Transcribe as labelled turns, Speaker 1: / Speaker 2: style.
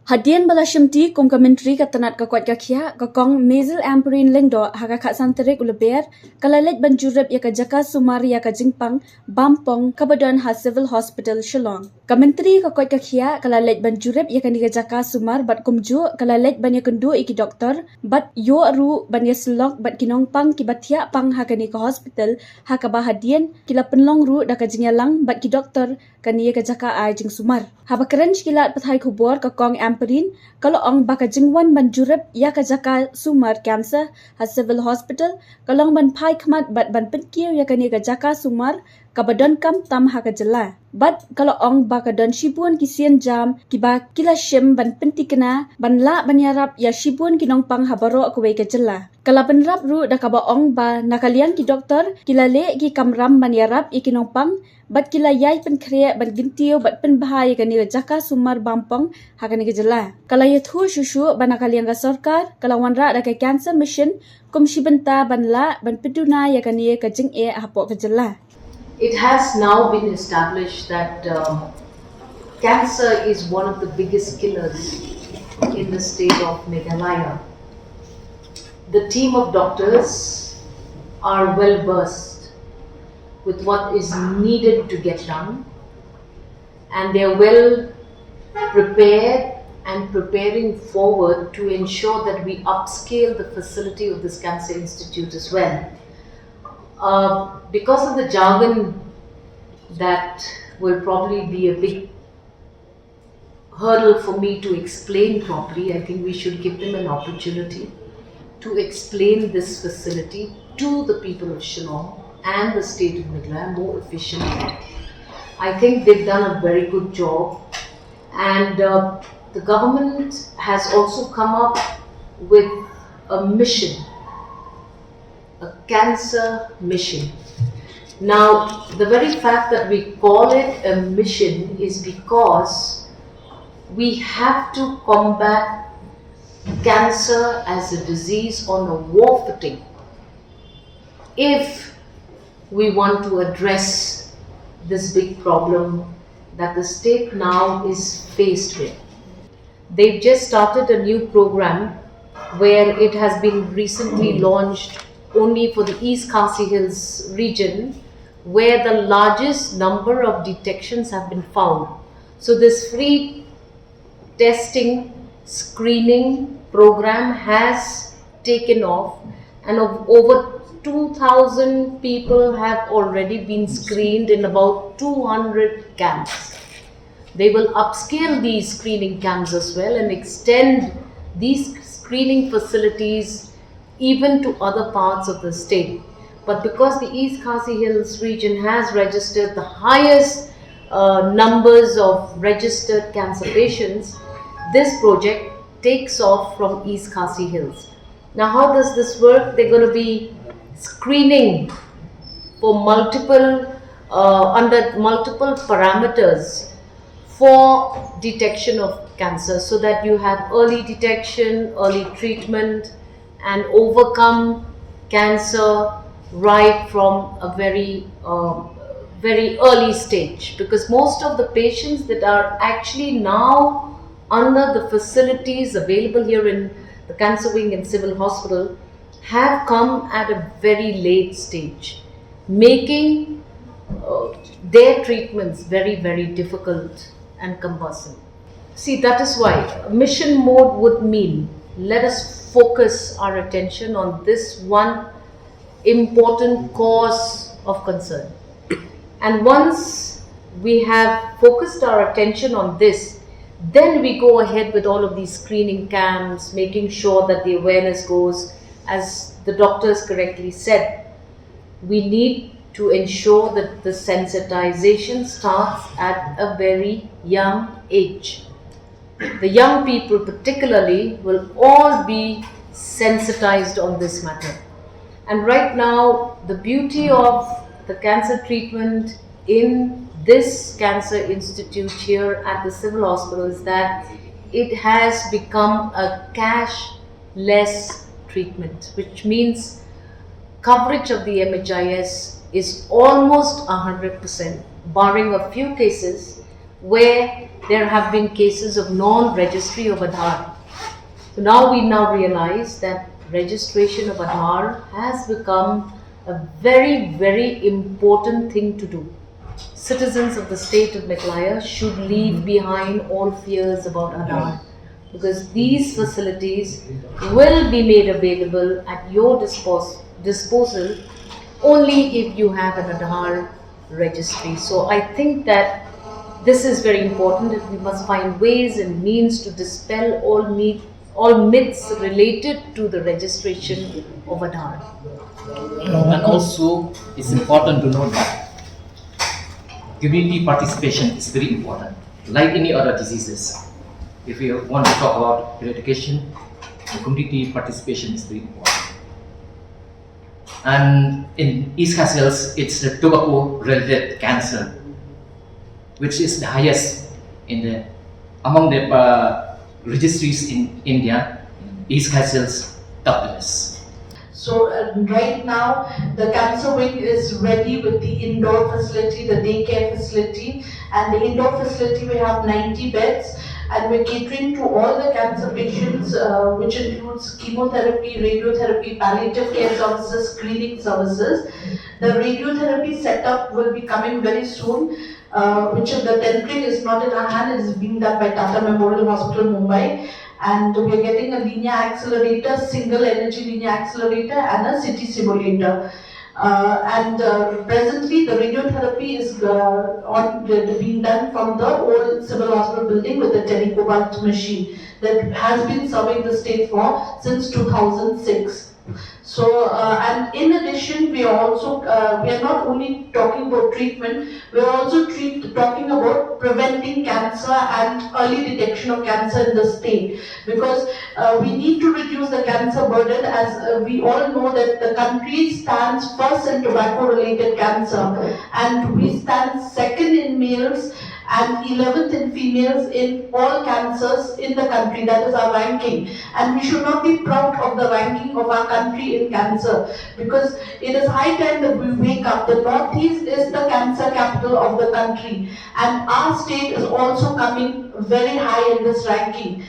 Speaker 1: Hadian balashimti kum commentary katanat kakwat kakia kakong Mazel Ampareen lengdo haga khat santerik uleber kalalet ban Jurip ya ka Jaka Sumar ya ka Jingpang Bampong kabadan ha Civil Hospital Shillong. Commentary kakwat kakia kalalet ban Jurip ya ka ni ka Jaka Sumar bat kumju kalalet ban ya kendu iki doktor bat yo aru ban ya selok bat kinong pang ki batia pang ha ka ni ka hospital ha ka bahadian kila penlong ru da ka jingyalang bat ki doktor ka ni ka Jaka ai jing Sumar. Ha bakaran kilat pathai kubor kakong Ampareen kalau ong baka jingwan ban Jurip ya ka Jaka Sumar cancer ha Civil Hospital kalau ban pai khmat bat ban petkir ya ka ni ka Jaka Sumar kabadan kam tam ha ka jela bat kalau ong baka don shibun kisian jam kiba kila shim ban pentikena ban la ban yarap ya shibun kinong pang habaro ko ka jela kala ban rap ru da ka ba ong ba nakalian ki doktor kila le ki kamram ban yarap ikinong pang bat kila yai pen kriya ban gintiu bat pen bahaya ka ni ka Jaka Sumar Bampong ha ka ni ka jela kala ya thu shushu ban nakalian ka sarkar kala wanra da ka cancer mission kum shibenta ban la ban peduna ya ka ni ka jing e hapo ka jela.
Speaker 2: It has now been established that cancer is one of the biggest killers in the state of Meghalaya. The team of doctors are well versed with what is needed to get done, and they are well prepared and preparing forward to ensure that we upscale the facility of this cancer institute as well. Because of the jargon that will probably be a big hurdle for me to explain properly, I think we should give them an opportunity to explain this facility to the people of Shillong and the state of Meghalaya more efficiently. I think they've done a very good job, and the government has also come up with a mission, a cancer mission. Now, the very fact that we call it a mission is because we have to combat cancer as a disease on a war footing if we want to address this big problem that the state now is faced with. They've just started a new program where it has been recently launched only for the East Khasi Hills region, where the largest number of detections have been found. So this free testing screening program has taken off, and over 2,000 people have already been screened in about 200 camps. They will upscale these screening camps as well and extend these screening facilities even to other parts of the state. But because the East Khasi Hills region has registered the highest numbers of registered cancer patients, this project takes off from East Khasi Hills. Now, how does this work? They're going to be screening for under multiple parameters for detection of cancer, so that you have early detection, early treatment, and overcome cancer right from a very early stage. Because most of the patients that are actually now under the facilities available here in the cancer wing in Civil Hospital have come at a very late stage, making their treatments very, very difficult and cumbersome. See, that is why mission mode would mean let us focus our attention on this one important cause of concern. And once we have focused our attention on this, then we go ahead with all of these screening camps, making sure that the awareness goes, as the doctors correctly said. We need to ensure that the sensitization starts at a very young age. The young people particularly will all be sensitized on this matter. And right now, the beauty of the cancer treatment in this cancer institute here at the Civil Hospital is that it has become a cashless treatment, which means coverage of the MHIS is almost 100%, barring a few cases where there have been cases of non-registry of Aadhaar. So now we realize that registration of Aadhaar has become a very, very important thing to do. Citizens of the state of Meghalaya should leave behind all fears about Aadhaar, because these facilities will be made available at your disposal only if you have an Aadhaar registry. So I think that this is very important, and we must find ways and means to dispel all myths related to the registration of Aadhaar.
Speaker 3: And also, it's important to know that community participation is very important. Like any other diseases, if we want to talk about eradication, the community participation is very important. And in East Castles, it's the tobacco-related cancer, which is the highest among the registries in India. East Castles top the list.
Speaker 4: So right now the cancer wing is ready with the indoor facility, the daycare facility, and the indoor facility we have 90 beds, and we're catering to all the cancer patients, which includes chemotherapy, radiotherapy, palliative care services, screening services. The radiotherapy setup will be coming very soon, which the tendering is not in our hand, it is being done by Tata Memorial Hospital, Mumbai. And we are getting a linear accelerator, single energy linear accelerator, and a city simulator. Presently the radiotherapy is being done from the old civil hospital building with the telecobalt machine that has been serving the state for since 2006. So, and in addition, we are also we are not only talking about treatment, we are also talking about preventing cancer and early detection of cancer in the state, because we need to reduce the cancer burden, as we all know that the country stands first in tobacco-related cancer, and we stand second in males and 11th in females in all cancers in the country. That is our ranking, and we should not be proud of the ranking of our country in cancer, because it is high time that we wake up. The Northeast is the cancer capital of the country, and our state is also coming very high in this ranking.